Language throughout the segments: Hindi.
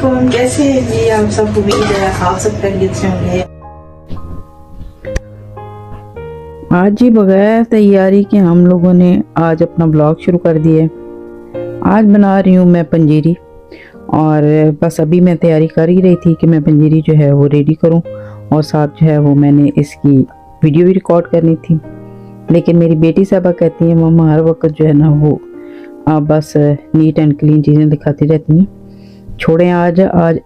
अस्सलामुअलैकुम, कैसे हैं जी आप सब? उम्मीद है आप सब खैरियत से होंगे। आज जी बगैर तैयारी के हम लोगों ने आज अपना ब्लॉग शुरू कर दिया है। आज बना रही हूँ मैं पंजीरी, और बस अभी मैं तैयारी कर ही रही थी कि मैं पंजीरी जो है वो रेडी करूँ, और साथ जो है वो मैंने इसकी वीडियो भी रिकॉर्ड करनी थी। लेकिन मेरी बेटी साहबा कहती है मम्मा हर वक्त जो है ना वो आप बस नीट एंड क्लीन चीज़ें दिखाती रहती हैं, छोड़ें आज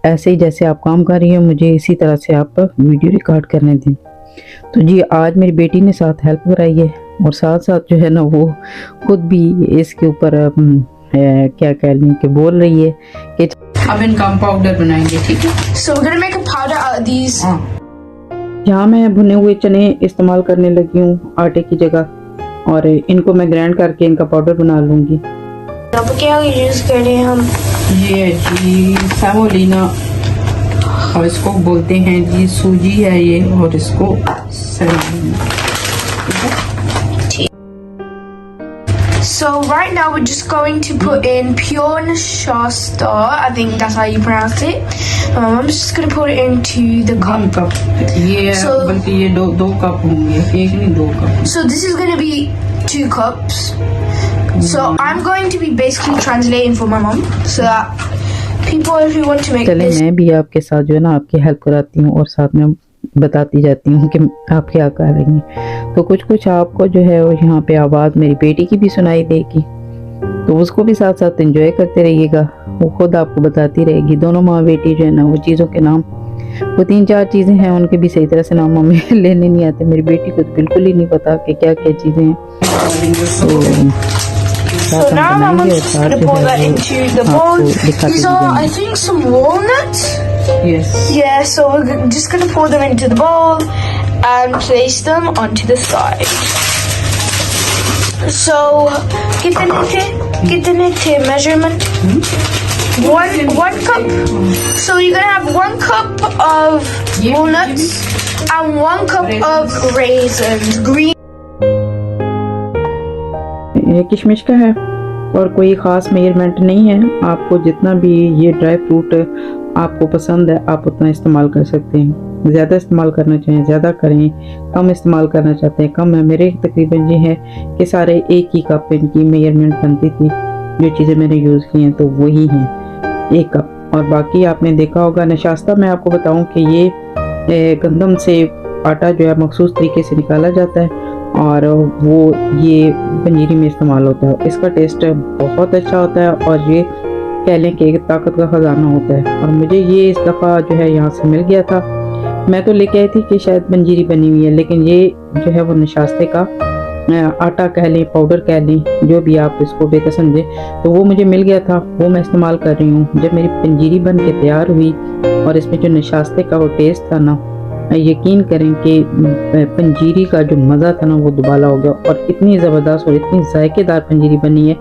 ऐसे ही जैसे आप काम कर रही हैं मुझे इसी तरह से आप वीडियो रिकॉर्ड करने दें। तो जी आज मेरी बेटी ने साथ हेल्प कराई है, और साथ साथ जो है ना वो खुद भी इसके ऊपर क्या कह लें कि बोल रही है कि अब इनका हम पाउडर बनाएंगे, ठीक है। So we're gonna make a powder out of these. यहाँ मैं भुने हुए चने इस्तेमाल करने लगी हूँ आटे की जगह, और इनको मैं ग्राइंड करके इनका पाउडर बना लूँगी। अब क्या यूज करें हम? ये जी सेमोलिना, और इसको बोलते हैं जी सूजी है ये, और इसको semolina. So right now we're just going to put in pure nashasta. I think that's how you pronounce it. I'm just gonna put it into the cup. Cup ये बल्कि ये दो कप होंगे, एक नहीं 2 cup. So this is gonna be 2 cups. So I'm going to be basically translating for my mom, so that people, if you want to make चले this. मैं भी आपके साथ जो है ना आपकी हेल्प कराती हूँ, और साथ में बताती जाती हूँ कि आप क्या कर रही हैं। तो कुछ आपको जो है वो यहाँ पे आवाज़ मेरी बेटी की भी सुनाई देगी, तो उसको भी साथ साथ एंजॉय करते रहिएगा। वो खुद आपको बताती रहेगी। दोनों माँ बेटी जो है ना वो चीज़ों के नाम, वो 3-4 चीज़ें हैं उनके भी सही तरह से नाम हमें लेने नहीं आते। मेरी बेटी को तो बिल्कुल ही नहीं पता कि क्या क्या चीज़ें हैं। So now I'm just gonna pour that into the bowl. These are, I think, some walnuts. Yes. Yeah, so we're just gonna pour them into the bowl and place them onto the side. So, get the measurement. One cup. So you're gonna have 1 cup of walnuts and 1 cup of raisins. Green. ये किशमिश का है, और कोई ख़ास मेजरमेंट नहीं है। आपको जितना भी ये ड्राई फ्रूट आपको पसंद है आप उतना इस्तेमाल कर सकते हैं। ज़्यादा इस्तेमाल करना चाहें ज़्यादा करें, कम इस्तेमाल करना चाहते हैं कम है। मेरे तकरीबन ये है कि सारे एक ही कप इनकी मेजरमेंट बनती थी। जो चीज़ें मैंने यूज़ की हैं तो वही हैं 1 कप। और बाकी आपने देखा होगा नशास्ता, मैं आपको बताऊं कि ये गंदम से आटा जो है मखसूस तरीके से निकाला जाता है, और वो ये पंजीरी में इस्तेमाल होता है। इसका टेस्ट बहुत अच्छा होता है, और ये कह लें कि एक ताकत का ख़जाना होता है। और मुझे ये इस दफ़ा जो है यहाँ से मिल गया था। मैं तो लेके आई थी कि शायद पंजीरी बनी हुई है, लेकिन ये जो है वो नशास्ते का आटा कह लें, पाउडर कह लें, जो भी आप इसको बेहतर समझे, तो वो मुझे मिल गया था, वो मैं इस्तेमाल कर रही हूँ। जब मेरी पंजीरी बन के तैयार हुई और इसमें जो नशास्ते का वो टेस्ट था ना, यकीन करें कि पंजीरी का जो मज़ा था ना वो दुबाला हो गया। और इतनी ज़बरदस्त और इतनी जायकेदार पंजीरी बनी है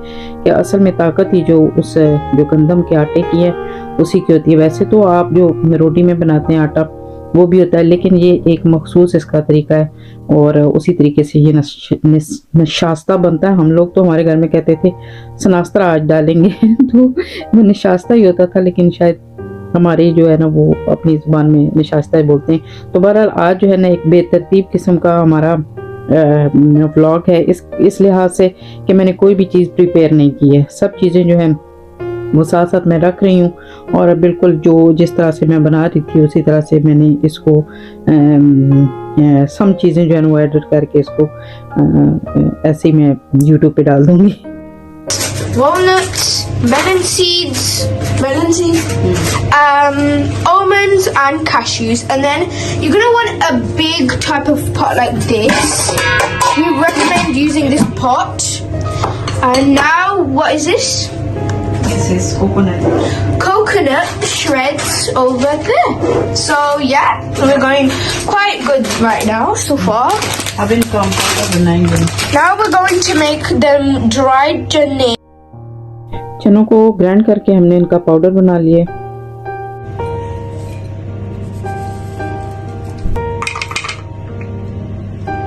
कि असल में ताकत ही जो उस जो गंदम के आटे की है उसी की होती है। वैसे तो आप जो रोटी में बनाते हैं आटा वो भी होता है, लेकिन ये एक मखसूस इसका तरीका है, और उसी तरीके से ये नशास्ता बनता है। हम लोग तो हमारे घर में कहते थे सनास्ता आज डालेंगे तो वो नशास्ता ही होता था, लेकिन शायद हमारे जो है ना वो अपनी ज़ुबान में नशास्ता ही बोलते हैं। तो बहरहाल आज जो है ना एक बेतरतीब किस्म का हमारा व्लॉग है, इस लिहाज से कि मैंने कोई भी चीज़ प्रिपेयर नहीं की है। सब चीज़ें जो है वो साथ साथ मैं रख रही हूँ, और बिल्कुल जो जिस तरह से मैं बना रही थी उसी तरह से मैंने इसको सम चीज़ें जो है वो एडिट करके इसको ऐसे ही मैं यूट्यूब पे डाल दूँगी। Walnuts, melon seeds, almonds and cashews, and then you're gonna want a big type of pot like this. We recommend using this pot. And now, what is this? This is Coconut shreds over there. So yeah, we're going quite good right now so far. अब इनको हम पाउडर बनाएंगे। Now we're going to make them dried chane. चनों को ग्राइंड करके हमने इनका पाउडर बना लिए।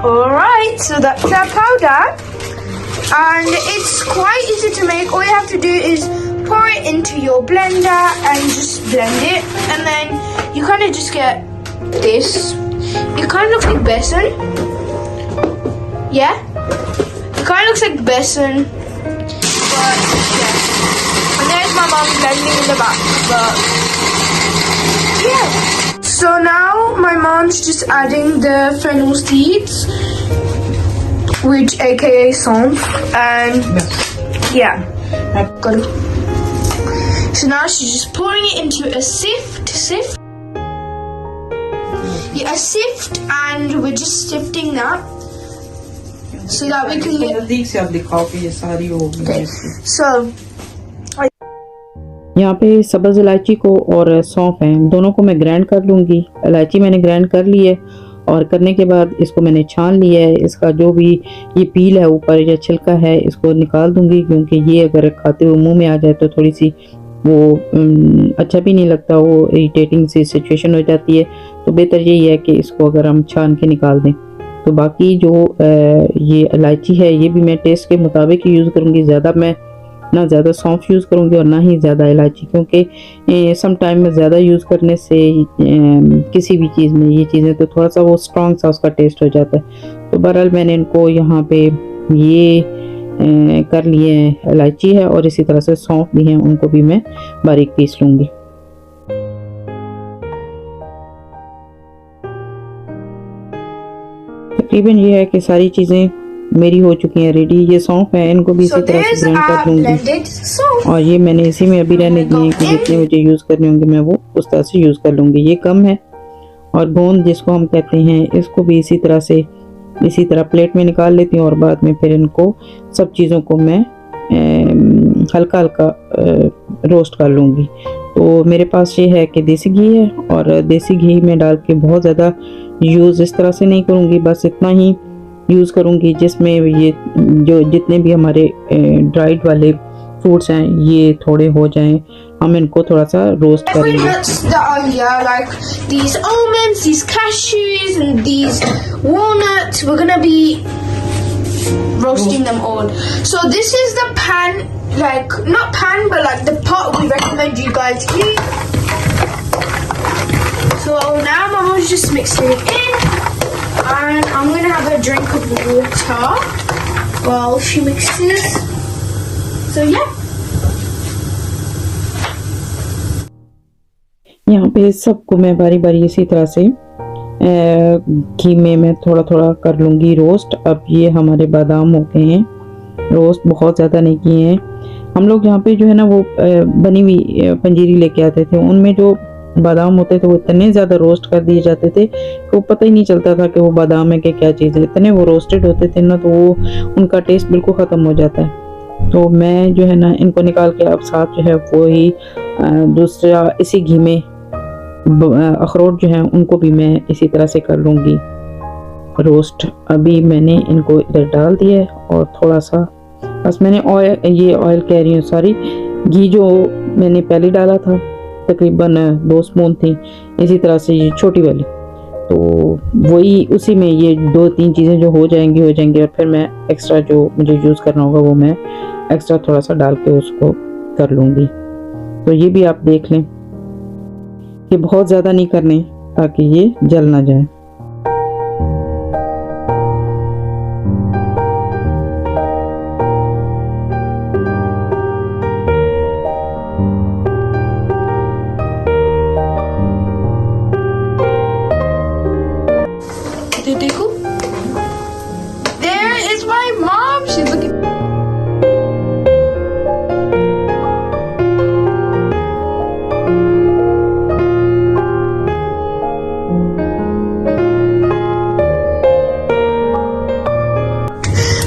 Alright, so that's our powder, and it's quite easy to make. All you have to do is pour it into your blender and just blend gonna just get this. It kind of looks like besan. Yeah? It kind of looks like besan. But, yeah. And there's my mom blending in the back. But, yeah. So now my mom's just adding the fennel seeds, which aka saunf. And, yeah. Got it. So now she's just pouring it into a sift. Yeah, a sift, and we're just sifting that so that we can get. नजदीक से आप दिखाओ कि ये सारी हो गई। So यहाँ पे सब्ज़ इलायची को और सौंफ है, दोनों को मैं ग्राइंड कर लूँगी। इलायची मैंने ग्राइंड कर ली है और करने के बाद इसको मैंने छान लिया है। इसका जो भी ये पील है ऊपर या छिलका है इसको निकाल दूँगी, क्योंकि ये अगर खाते हुए मुंह में आ जाए तो थोड़ी सी वो अच्छा भी नहीं लगता, वो इरिटेटिंग सी सिचुएशन हो जाती है। तो बेहतर यही है कि इसको अगर हम छान के निकाल दें। तो बाकी जो ये इलायची है ये भी मैं टेस्ट के मुताबिक ही यूज़ करूँगी। ज़्यादा मैं ना ज़्यादा सौंफ यूज़ करूँगी और ना ही ज़्यादा इलायची, क्योंकि सम टाइम में ज़्यादा यूज़ करने से किसी भी चीज़ में ये चीज़ें तो थोड़ा सा वो स्ट्रॉन्ग सा उसका टेस्ट हो जाता है। तो बहरहाल मैंने इनको यहाँ पे ये कर लिए हैं, इलायची है और इसी तरह से सौंफ भी हैं, उनको भी मैं बारीक पीस लूँगी। तकरीबन ये है कि सारी चीज़ें मेरी हो चुकी हैं रेडी। ये सौंफ है, इनको भी इसी तरह से ग्राइंड कर लूँगी और ये मैंने इसी में अभी रहने दिए हैं कि जितने मुझे यूज़ करने होंगे मैं वो उस तरह से यूज़ कर लूँगी। ये कम है। और गोंद जिसको हम कहते हैं इसको भी इसी तरह प्लेट में निकाल लेती हूँ और बाद में फिर इनको सब चीज़ों को मैं हल्का हल्का रोस्ट कर लूँगी। तो मेरे पास ये है कि देसी घी है और देसी घी में डाल के बहुत ज़्यादा यूज़ इस तरह से नहीं करूँगी, बस इतना ही यूज़ करूँगी जिसमें ये जो जितने भी हमारे ड्राइड वाले फ्रूट्स हैं ये थोड़े हो जाएं, हम इनको थोड़ा सा रोस्ट करेंगे। nuts that are here, like these almonds, these cashews, and these walnuts, we're gonna be roasting them all. So this is the pan, like not pan, but like the pot we recommend you guys use. So now Mama's just mixing it in, and I'm gonna have a drink of water while she mixes. So yeah. यहाँ पे सबको मैं बारी बारी इसी तरह से घी में मैं थोड़ा थोड़ा कर लूँगी रोस्ट। अब ये हमारे बादाम हो गए हैं रोस्ट, बहुत ज़्यादा नहीं किए हैं। हम लोग यहाँ पे जो है ना वो बनी हुई पंजीरी लेके आते थे, उनमें जो बादाम होते थे वो इतने ज़्यादा रोस्ट कर दिए जाते थे कि वो पता ही नहीं चलता था कि वो बादाम है कि क्या चीज़ है। इतने वो रोस्टेड होते थे ना तो वो उनका टेस्ट बिल्कुल ख़त्म हो जाता है। तो मैं जो है ना इनको निकाल के अब साथ जो है वो ही दूसरा इसी घी में अखरोट जो है उनको भी मैं इसी तरह से कर लूँगी रोस्ट। अभी मैंने इनको इधर डाल दिया है और थोड़ा सा बस मैंने ऑयल कह रही हूँ सॉरी, घी जो मैंने पहले डाला था तकरीबन 2 स्पून थी, इसी तरह से ये छोटी वाली, तो वही उसी में ये 2-3 चीज़ें जो हो जाएंगी और फिर मैं एक्स्ट्रा जो मुझे यूज़ करना होगा वो मैं एक्स्ट्रा थोड़ा सा डाल के उसको कर लूँगी। तो ये भी आप देख लें कि बहुत ज़्यादा नहीं करने ताकि ये जल ना जाए। There is my mom. She's looking.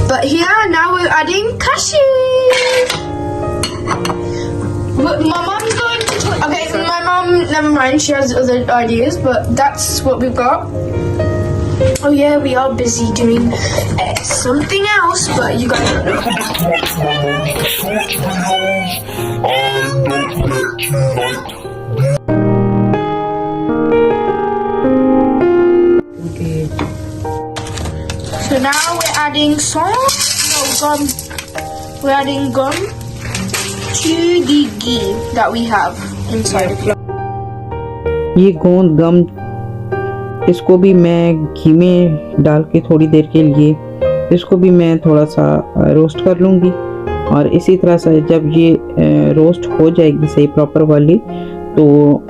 But here now we're adding cashews. But my mom's going to. Okay, my mom. Never mind. She has other ideas, but that's what we've got. Oh yeah, we are busy doing something else, but you guys don't know. So now we're adding gum. We're adding gum to the ghee that we have inside. ये गोंद गम, इसको भी मैं घी में डाल के थोड़ी देर के लिए इसको भी मैं थोड़ा सा रोस्ट कर लूँगी। और इसी तरह से जब ये रोस्ट हो जाएगी सही प्रॉपर वाली, तो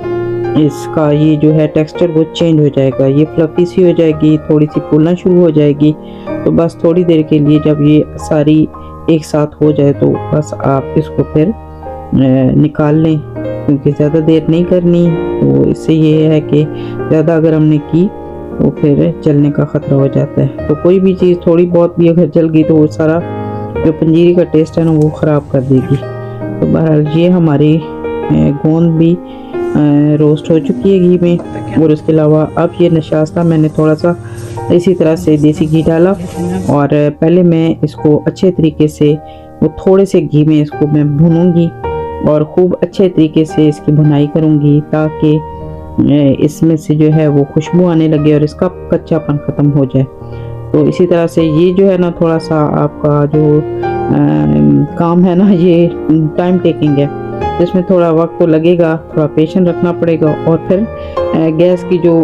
इसका ये जो है टेक्सचर वो चेंज हो जाएगा, ये फ्लफी सी हो जाएगी, थोड़ी सी फूलना शुरू हो जाएगी। तो बस थोड़ी देर के लिए जब ये सारी एक साथ हो जाए तो बस आप इसको फिर निकाल लें, क्योंकि ज़्यादा देर नहीं करनी। तो इससे ये है कि ज़्यादा अगर हमने की तो फिर जलने का ख़तरा हो जाता है। तो कोई भी चीज़ थोड़ी बहुत भी अगर जल गई तो वो सारा जो पंजीरी का टेस्ट है ना वो ख़राब कर देगी। तो बहरहाल ये हमारी गोंद भी रोस्ट हो चुकी है घी में। और उसके अलावा अब ये नशास्ता मैंने थोड़ा सा इसी तरह से देसी घी डाला, और पहले मैं इसको अच्छे तरीके से वो थोड़े से घी में इसको मैं भूनूंगी और खूब अच्छे तरीके से इसकी भुनाई करूंगी, ताकि इसमें से जो है वो खुशबू आने लगे और इसका कच्चापन ख़त्म हो जाए। तो इसी तरह से ये जो है ना थोड़ा सा आपका जो काम है ना ये टाइम टेकिंग है, तो इसमें थोड़ा वक्त तो लगेगा, थोड़ा पेशेंस रखना पड़ेगा। और फिर गैस की जो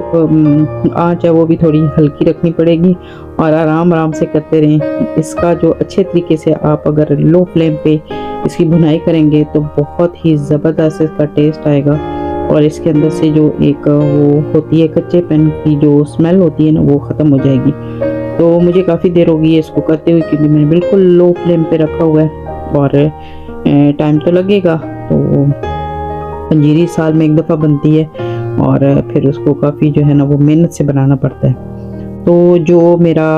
आंच है वो भी थोड़ी हल्की रखनी पड़ेगी और आराम से करते रहें। इसका जो अच्छे तरीके से आप अगर लो फ्लेम पे इसकी भुनाई करेंगे तो बहुत ही ज़बरदस्त इसका टेस्ट आएगा। और इसके अंदर से जो एक वो होती है कच्चेपन की जो स्मेल होती है ना वो ख़त्म हो जाएगी। तो मुझे काफ़ी देर हो गई है इसको करते हुए, क्योंकि मैंने बिल्कुल लो फ्लेम पे रखा हुआ है और टाइम तो लगेगा। तो पंजीरी साल में एक दफ़ा बनती है और फिर उसको काफ़ी जो है ना वो मेहनत से बनाना पड़ता है। तो जो मेरा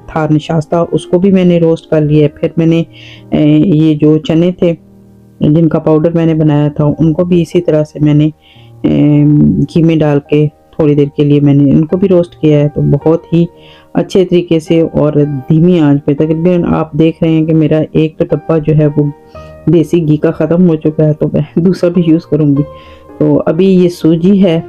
था नशास्ता उसको भी मैंने रोस्ट कर लिया है। फिर मैंने ये जो चने थे जिनका पाउडर मैंने बनाया था उनको भी इसी तरह से मैंने घी में डाल के थोड़ी देर के लिए मैंने इनको भी रोस्ट किया है। तो बहुत ही अच्छे तरीके से और धीमी आंच पे, तकरीबन आप देख रहे हैं कि मेरा एक तो डब्बा जो है वो देसी घी का ख़त्म हो चुका है, तो मैं दूसरा भी यूज़ करूँगी। तो अभी ये सूजी है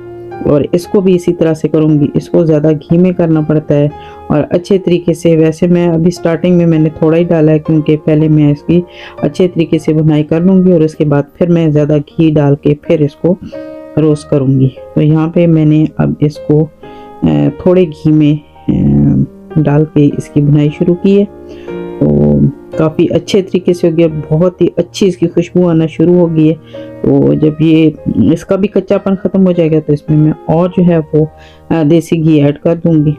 और इसको भी इसी तरह से करूँगी। इसको ज़्यादा घी में करना पड़ता है और अच्छे तरीके से, वैसे मैं अभी स्टार्टिंग में मैंने थोड़ा ही डाला है क्योंकि पहले मैं इसकी अच्छे तरीके से बुनाई कर लूँगी और उसके बाद फिर मैं ज़्यादा घी डाल के फिर इसको रोस्ट करूँगी। तो यहाँ पे मैंने अब इसको थोड़े घी में डाल के इसकी बुनाई शुरू की है। तो काफ़ी अच्छे तरीके से हो गया, बहुत ही अच्छी इसकी खुशबू आना शुरू हो गई है। तो जब ये इसका भी कच्चापन ख़त्म हो जाएगा तो इसमें मैं और जो है वो देसी घी ऐड कर दूँगी।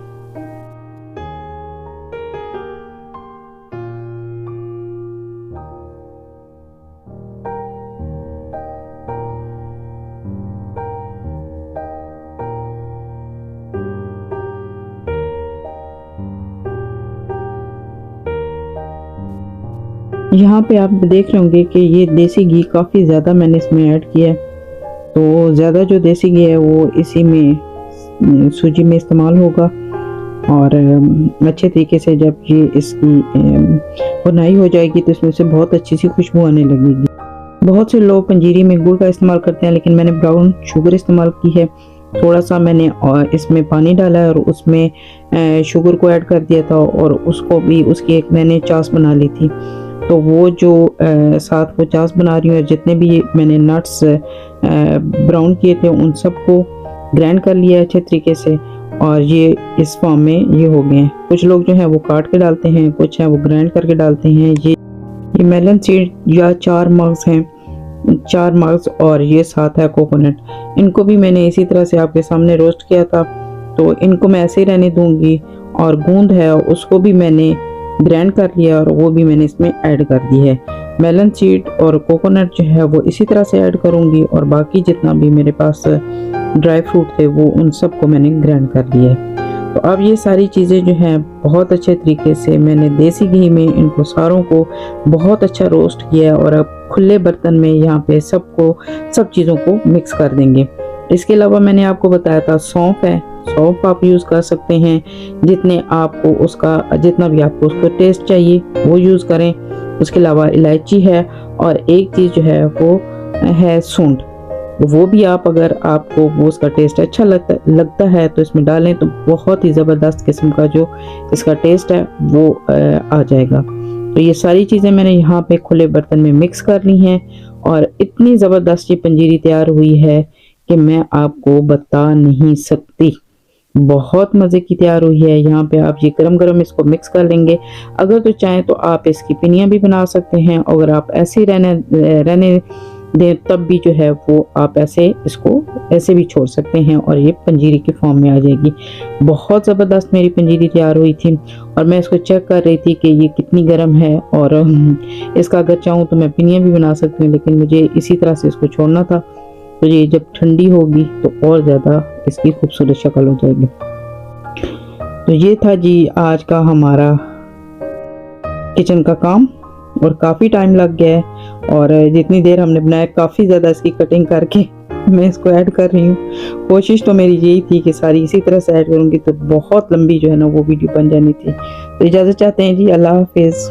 यहाँ पे आप देख रहे होंगे कि ये देसी घी काफ़ी ज़्यादा मैंने इसमें ऐड किया है। तो ज़्यादा जो देसी घी है वो इसी में सूजी में इस्तेमाल होगा और अच्छे तरीके से जब ये इसकी बुनाई हो जाएगी तो इसमें से बहुत अच्छी सी खुशबू आने लगेगी। बहुत से लोग पंजीरी में गुड़ का इस्तेमाल करते हैं, लेकिन मैंने ब्राउन शुगर इस्तेमाल की है। थोड़ा सा मैंने इसमें पानी डाला है और उसमें शुगर को ऐड कर दिया था और उसको भी उसकी एक मैंने चास बना ली थी। तो वो जो साथ वो चास बना रही हूँ और जितने भी मैंने नट्स ब्राउन किए थे उन सबको ग्राइंड कर लिया है अच्छे तरीके से और ये इस फॉर्म में ये हो गए हैं। कुछ लोग जो है वो काट के डालते हैं, कुछ है वो ग्राइंड करके डालते हैं। ये मेलन सीड या 4 मग्स हैं, 4 मग्स और ये साथ है कोकोनट। इनको भी मैंने इसी तरह से आपके सामने रोस्ट किया था, तो इनको मैं ऐसे ही रहने दूंगी। और गूंद है उसको भी मैंने ग्राइंड कर लिया और वो भी मैंने इसमें ऐड कर दी है। मेलन सीड और कोकोनट जो है वो इसी तरह से ऐड करूंगी और बाकी जितना भी मेरे पास ड्राई फ्रूट थे वो उन सब को मैंने ग्राइंड कर लिया है। तो अब ये सारी चीज़ें जो हैं बहुत अच्छे तरीके से मैंने देसी घी में इनको सारों को बहुत अच्छा रोस्ट किया है और अब खुले बर्तन में यहाँ पे सब चीज़ों को मिक्स कर देंगे। इसके अलावा मैंने आपको बताया था सौंफ है, सौंफ आप यूज़ कर सकते हैं जितना भी आपको उसका टेस्ट चाहिए वो यूज़ करें। उसके अलावा इलायची है और एक चीज़ जो है वो है सूंड, वो भी आप अगर आपको वो उसका टेस्ट अच्छा लगता है तो इसमें डालें तो बहुत ही ज़बरदस्त किस्म का जो इसका टेस्ट है वो आ जाएगा। तो ये सारी चीज़ें मैंने यहाँ पे खुले बर्तन में मिक्स कर ली हैं और इतनी ज़बरदस्त ये पंजीरी तैयार हुई है कि मैं आपको बता नहीं सकती। बहुत मज़े की तैयार हुई है। यहाँ पे आप ये गरम गरम इसको मिक्स कर लेंगे। अगर तो चाहें तो आप इसकी पिनियाँ भी बना सकते हैं। अगर आप ऐसे ही रहने दें तब भी जो है वो आप इसको ऐसे भी छोड़ सकते हैं और ये पंजीरी के फॉर्म में आ जाएगी। बहुत ज़बरदस्त मेरी पंजीरी तैयार हुई थी और मैं इसको चेक कर रही थी कि ये कितनी गर्म है, और इसका अगर चाहूँ तो मैं पिनियाँ भी बना सकती हूँ, लेकिन मुझे इसी तरह से इसको छोड़ना था। तो ये जब ठंडी होगी तो और ज़्यादा इसकी खूबसूरत शक्ल हो जाएगी। तो ये था जी आज का हमारा किचन का काम, और काफ़ी टाइम लग गया है, और जितनी देर हमने बनाया काफ़ी ज़्यादा इसकी कटिंग करके मैं इसको ऐड कर रही हूँ। कोशिश तो मेरी यही थी कि सारी इसी तरह से ऐड करूँगी तो बहुत लंबी जो है ना वो वीडियो बन जानी थी। तो इजाज़त चाहते हैं जी, अल्लाह हाफिज़।